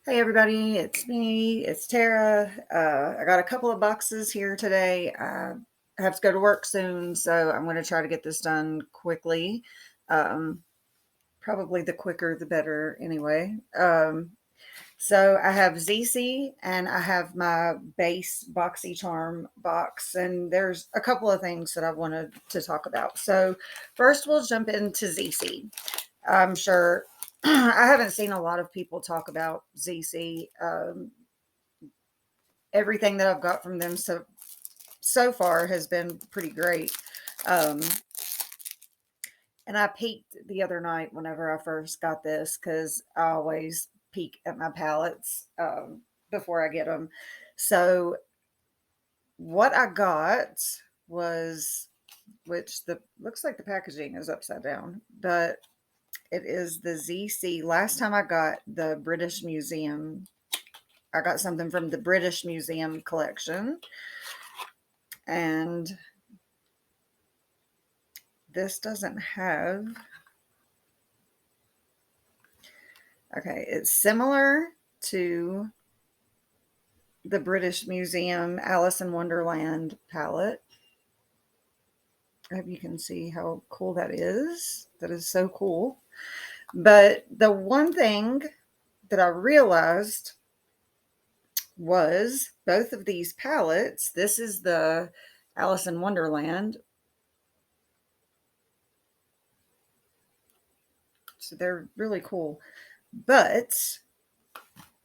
Hey everybody, it's me, it's Tara. I got a couple of boxes here today. I have to go to work soon, so I'm going to try to get this done quickly. Um, Probably the quicker the better anyway. So I have Zeesea and I have my base Boxy Charm box, and there's a couple of things that I wanted to talk about. So first we'll jump into Zeesea. I'm sure I haven't seen a lot of people talk about ZC. Everything that I've got from them so far has been pretty great. Um, and I peeked the other night whenever I first got this because I always peek at my palettes before I get them. So what I got was, which the looks like the packaging is upside down, but it is the ZC. Last time I got the British Museum, I got something from the British Museum collection. And this doesn't have, okay, it's similar to the British Museum Alice in Wonderland palette. I hope you can see how cool that is. That is so cool. But the one thing that I realized was both of these palettes, this is the Alice in Wonderland. So they're really cool. But,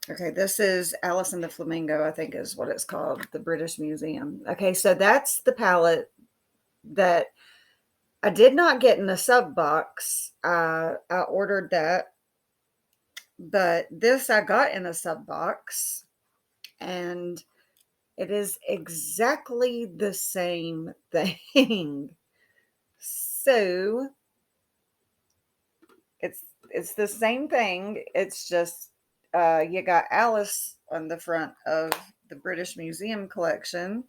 okay, this is Alice in the Flamingo, I think is what it's called, the British Museum. Okay, so that's the palette that I did not get in the sub box. I ordered that, but this I got in a sub box, and it is exactly the same thing. So it's the same thing. It's just you got Alice on the front of the British Museum collection,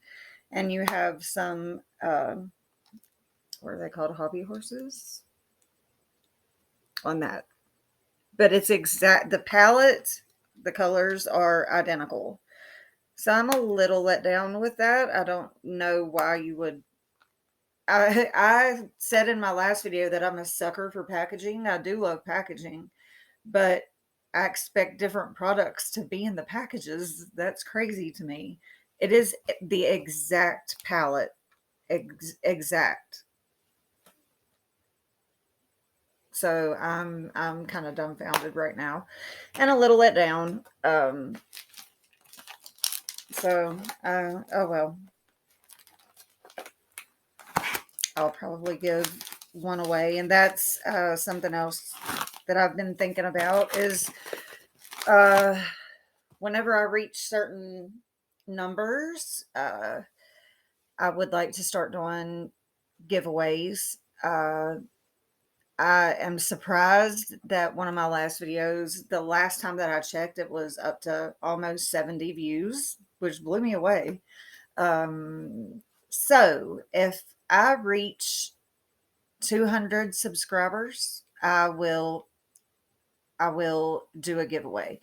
and you have some what are they called, hobby horses on that. But it's exact, the palette, the colors are identical. So I'm a little let down with that. I don't know why you would. I said in my last video that I'm a sucker for packaging. I do love packaging, but I expect different products to be in the packages. That's crazy to me. It is the exact palette, exact. So I'm kind of dumbfounded right now, and a little let down. Oh well, I'll probably give one away, and that's something else that I've been thinking about is uh, whenever I reach certain numbers, I would like to start doing giveaways. I am surprised that one of my last videos, the last time that I checked, it was up to almost 70 views, which blew me away. So if I reach 200 subscribers, I will do a giveaway.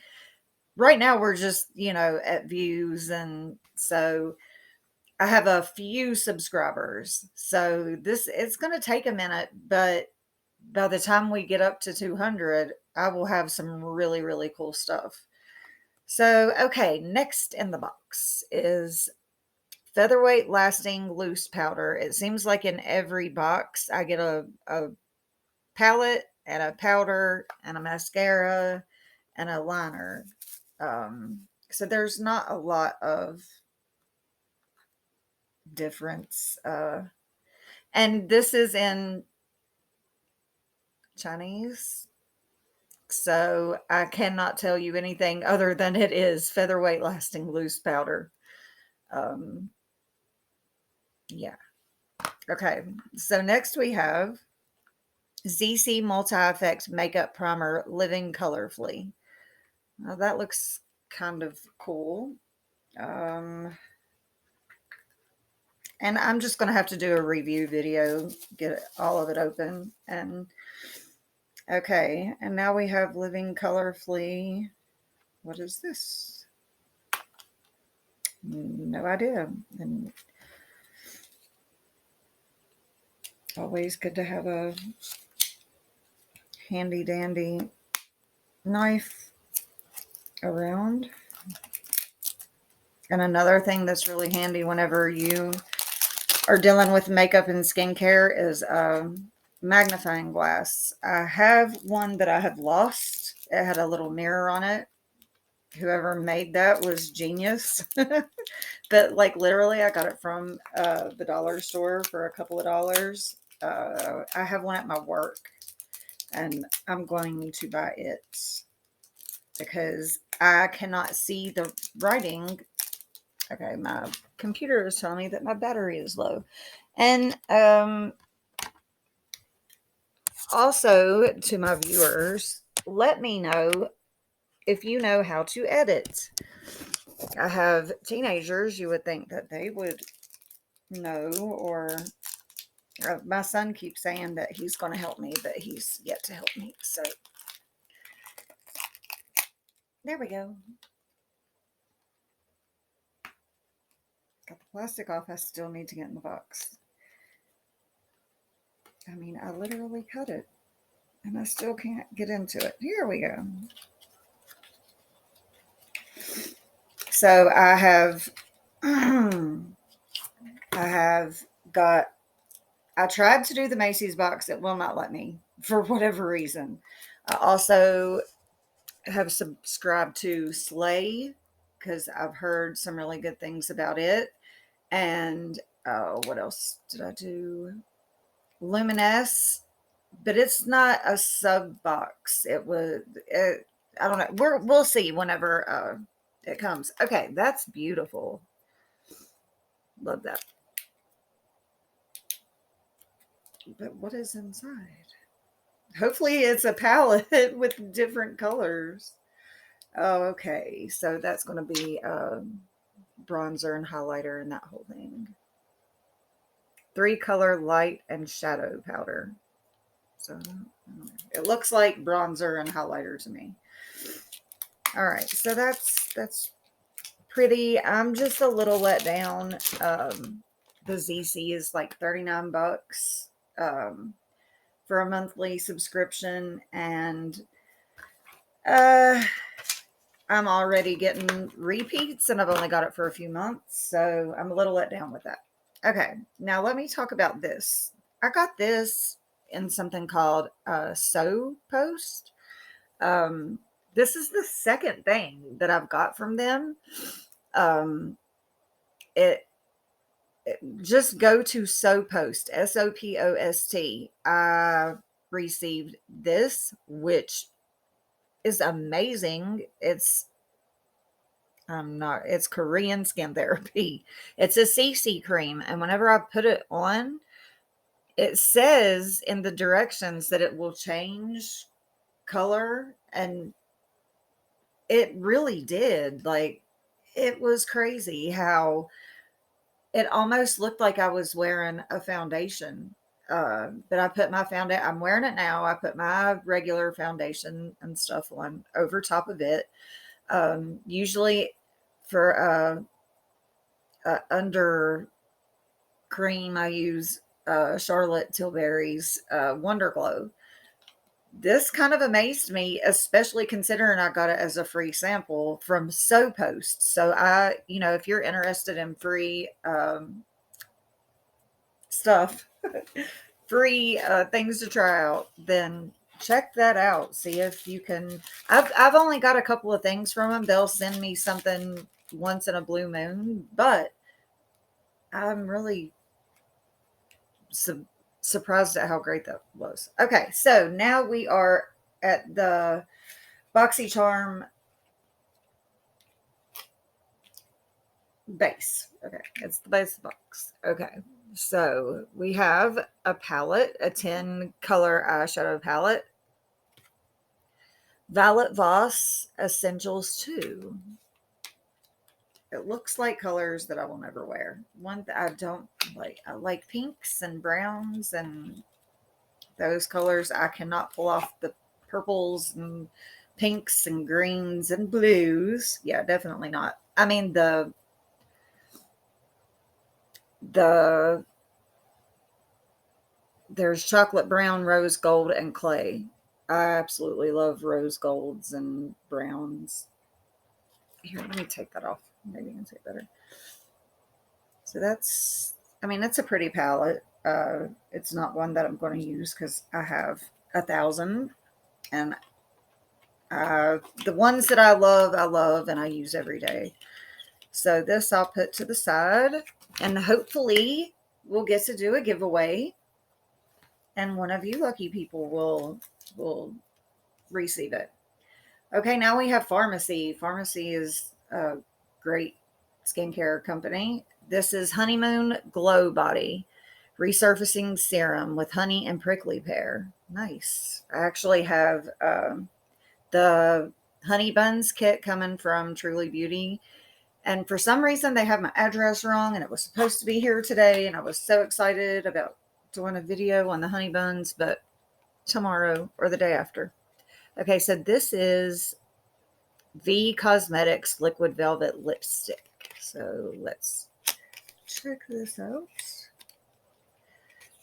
Right now we're just, at views, and so I have a few subscribers. So this it's going to take a minute, but by the time we get up to 200, I will have some really really cool stuff. So, okay, next in the box is featherweight lasting loose powder. It seems like in every box I get a palette and a powder and a mascara and a liner. So there's not a lot of difference. And this is in Chinese. So I cannot tell you anything other than it is featherweight lasting loose powder. Um, yeah. Okay. So next we have ZC Multi Effect Makeup Primer Living Colorfully. Now that looks kind of cool. Um, and I'm just going to have to do a review video, get all of it open. And okay, and now we have Living Colorfully What is this? No idea. And always good to have a handy dandy knife around. And another thing that's really handy whenever you are dealing with makeup and skincare is a magnifying glass. I have one that I have lost. It had a little mirror on it. Whoever made that was genius. But like literally, I got it from the dollar store for a couple of dollars. I have one at my work, and I'm going to buy it because I cannot see the writing. Okay, my computer is telling me that my battery is low. And also to my viewers, let me know if you know how to edit. I have teenagers, you would think that they would know, or my son keeps saying that he's going to help me, but he's yet to help me. So there we go. Got the plastic off. I still need to get in the box. I mean, I literally cut it and I still can't get into it. Here we go. So I have got, I tried to do the Macy's box. It will not let me for whatever reason. I also have subscribed to Slay because I've heard some really good things about it. And what else did I do? Luminous, but it's not a sub box. I don't know. We'll see whenever it comes. Okay, that's beautiful. Love that. But what is inside? Hopefully it's a palette with different colors. Oh, okay. So that's going to be bronzer and highlighter and that whole thing. 3-color light and shadow powder. So it looks like bronzer and highlighter to me. All right, so that's pretty. I'm just a little let down. The Zeesea is like 39 bucks for a monthly subscription, and I'm already getting repeats, and I've only got it for a few months, so I'm a little let down with that. Okay, now let me talk about this. I got this in something called Sew Post. This is the second thing that I've got from them. Um, it, just go to Sew Post, SOPOST. I received this, which is amazing. It's Korean skin therapy. It's a CC cream, and whenever I put it on, it says in the directions that it will change color, and it really did. Like, it was crazy how it almost looked like I was wearing a foundation. But I put my foundation, I'm wearing it now. I put my regular foundation and stuff on over top of it. Usually for under cream, I use Charlotte Tilbury's Wonder Glow. This kind of amazed me, especially considering I got it as a free sample from Sew Post. So if you're interested in free stuff, free things to try out, then check that out. See if you can. I've only got a couple of things from them. They'll send me something once in a blue moon, but I'm really surprised at how great that was. Okay, so now we are at the BoxyCharm base. Okay, it's the base box. Okay, so we have a palette, a 10-color eyeshadow palette. Violet Voss Essentials 2. It looks like colors that I will never wear. One that I don't like. I like pinks and browns and those colors. I cannot pull off the purples and pinks and greens and blues. Yeah, definitely not. I mean the there's chocolate brown, rose gold, and clay. I absolutely love rose golds and browns. Here, let me take that off. Maybe you can see it better. So that's, I mean, it's a pretty palette. It's not one that I'm going to use because I have 1,000, and the ones that I love, and I use every day. So this I'll put to the side, and hopefully we'll get to do a giveaway, and one of you lucky people will receive it. Okay, now we have Pharmacy. Pharmacy is a great skincare company. This is Honeymoon Glow Body Resurfacing Serum with honey and prickly pear. Nice. I actually have the honey buns kit coming from Truly Beauty. And for some reason, they have my address wrong, and it was supposed to be here today. And I was so excited about doing a video on the honey buns, but tomorrow or the day after. Okay, so this is V Cosmetics Liquid Velvet Lipstick. So let's check this out.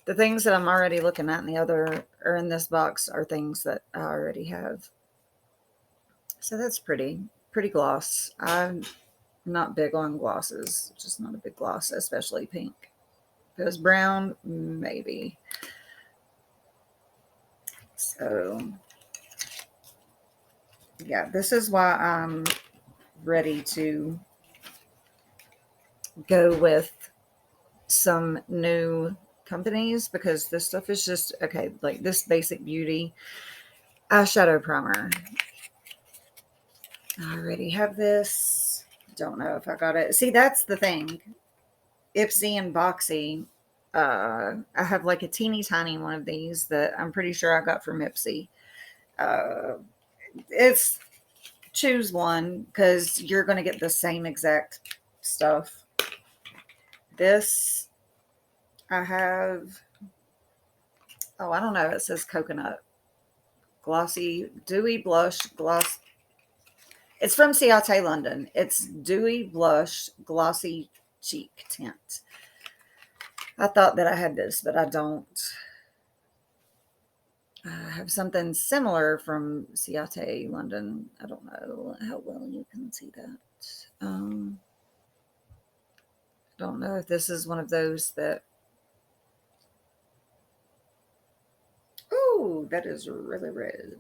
The things that I'm already looking at in the other, or in this box, are things that I already have. So that's pretty gloss. I'm not big on glosses, just not a big gloss, especially pink. If it was brown, maybe. So yeah, this is why I'm ready to go with some new companies, because this stuff is just okay. Like this Basic Beauty eyeshadow primer, I already have this. Don't know if I got it. See, that's the thing. Ipsy and Boxy. I have like a teeny tiny one of these that I'm pretty sure I got from Ipsy. Uh, it's choose one because you're going to get the same exact stuff. This I have. Oh, I don't know. It says coconut glossy dewy blush gloss. It's from Zeesea, London. It's dewy blush glossy cheek tint. I thought that I had this, but I don't. I have something similar from Zeesea, London. I don't know how well you can see that. Don't know if this is one of those that. Ooh, that is really red.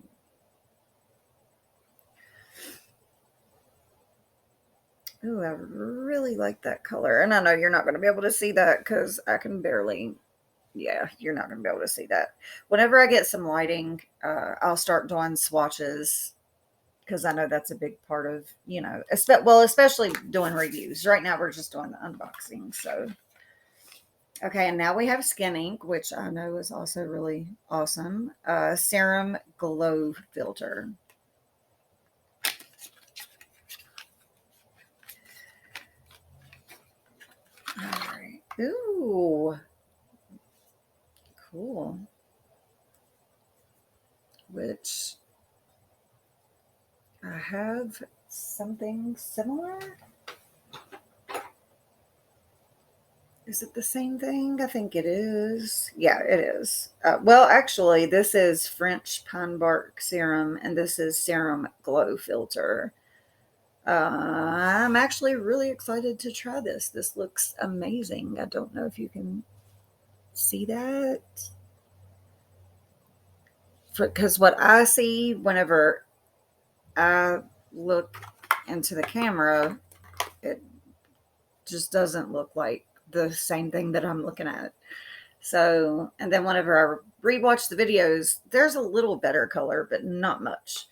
Ooh, I really like that color. And I know you're not going to be able to see that because I can barely. Yeah, you're not going to be able to see that. Whenever I get some lighting, I'll start doing swatches because I know that's a big part of, especially doing reviews. Right now, we're just doing the unboxing. So, okay, and now we have Skin Ink, which I know is also really awesome. Serum Glow Filter. All right. Ooh, cool. Which I have something similar. Is it the same thing? I think it is. Yeah, it is. Well, actually, this is French Pine Bark Serum, and this is Serum Glow Filter. I'm actually really excited to try this. This looks amazing. I don't know if you can see that. Because what I see whenever I look into the camera, it just doesn't look like the same thing that I'm looking at. So, and then whenever I rewatch the videos, there's a little better color, but not much.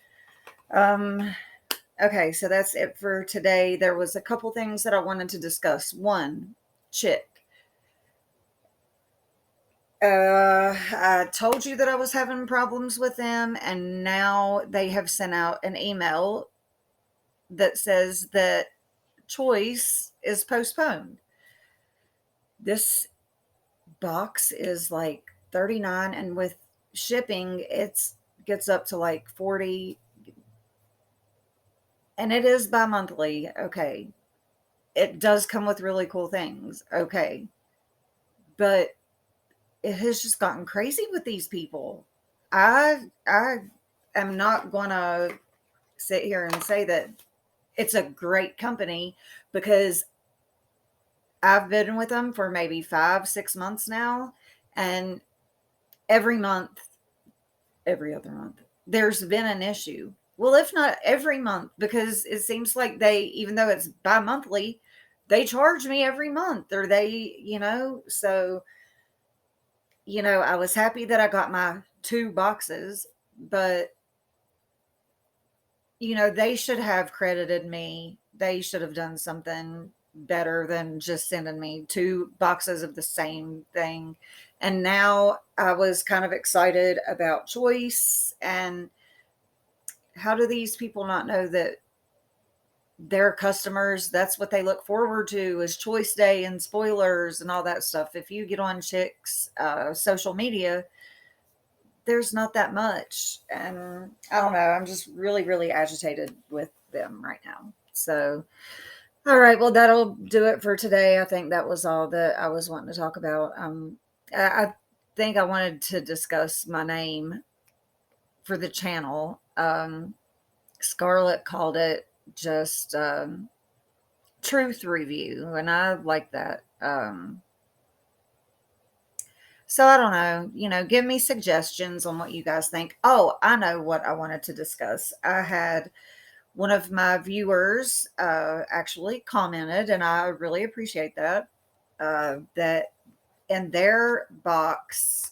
Okay, so that's it for today. There was a couple things that I wanted to discuss. One, Chick. I told you that I was having problems with them, and now they have sent out an email that says that choice is postponed. This box is like 39, and with shipping, it's gets up to like 40. And it is bi-monthly. Okay. It does come with really cool things. Okay. But it has just gotten crazy with these people. I am not going to sit here and say that it's a great company because I've been with them for maybe 5, 6 months now, and every month, every other month, there's been an issue. Well, if not every month, because it seems like they, even though it's bi-monthly, they charge me every month, or they, so, I was happy that I got my 2 boxes, but, they should have credited me. They should have done something better than just sending me 2 boxes of the same thing. And now I was kind of excited about choice. And how do these people not know that their customers, that's what they look forward to, is choice day and spoilers and all that stuff? If you get on chicks social media, there's not that much. And I don't know, I'm just really, really agitated with them right now. So, all right, well, that'll do it for today. I think that was all that I was wanting to talk about. I think I wanted to discuss my name for the channel. Scarlett called it just truth review, and I like that. So I don't know, give me suggestions on what you guys think. Oh, I know what I wanted to discuss. I had one of my viewers actually commented, and I really appreciate that, that in their box,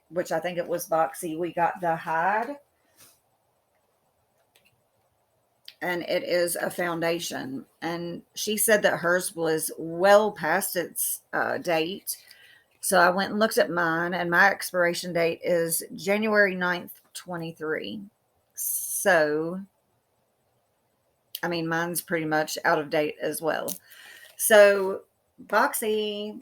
which I think it was Boxy, we got the hide, and it is a foundation. And she said that hers was well past its date. So I went and looked at mine, and my expiration date is January 9th, 23. So, I mean, mine's pretty much out of date as well. So, Boxy,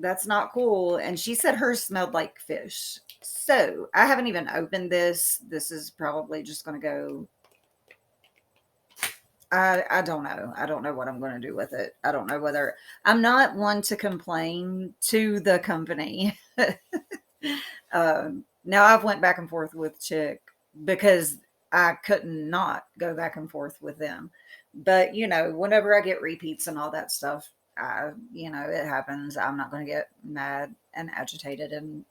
that's not cool. And she said hers smelled like fish. So, I haven't even opened this. This is probably just going to go. I don't know. I don't know what I'm going to do with it. I don't know whether I'm not one to complain to the company. Now I've went back and forth with Chick because I couldn't not go back and forth with them. But whenever I get repeats and all that stuff, it happens. I'm not going to get mad and agitated and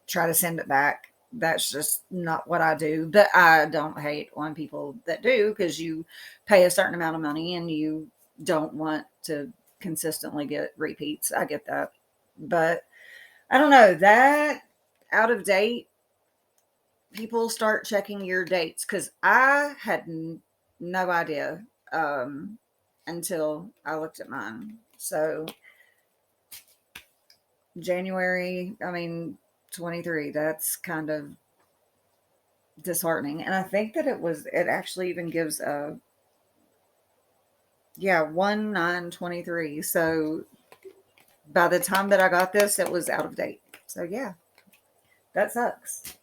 try to send it back. That's just not what I do. But I don't hate on people that do, because you pay a certain amount of money and you don't want to consistently get repeats. I get that. But I don't know, that out of date, people start checking your dates, because I had no idea until I looked at mine. So January, 23, that's kind of disheartening. And I think that it actually even gives a, 1/9/23. So by the time that I got this, it was out of date. So yeah, that sucks.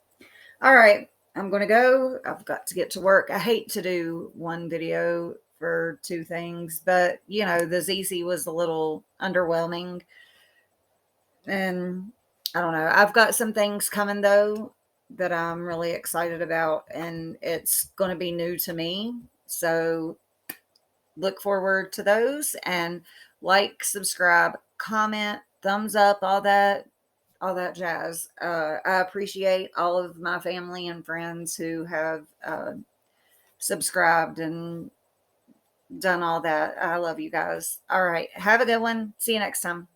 All right, I'm going to go. I've got to get to work. I hate to do one video for 2 things, but the Zeesea was a little underwhelming. And I don't know. I've got some things coming though that I'm really excited about, and it's going to be new to me. So look forward to those, and like, subscribe, comment, thumbs up, all that jazz. I appreciate all of my family and friends who have subscribed and done all that. I love you guys. All right. Have a good one. See you next time.